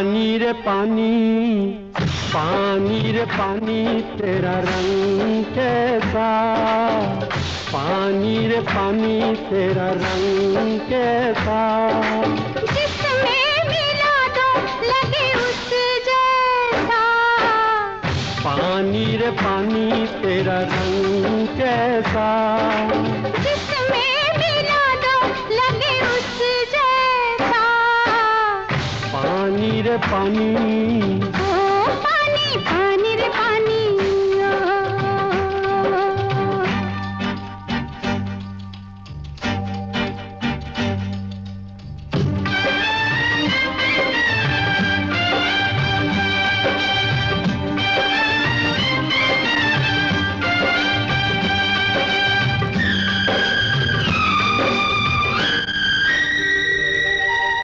पानी रे पानी, पानी रे पानी तेरा रंग कैसा, पानी रे पानी तेरा रंग कैसा, जिसमें मिला दो लगे उस जैसा, पानी रे पानी तेरा रंग कैसा, जिसमें मिला दो लगे उस जैसा, पानी रे पानी।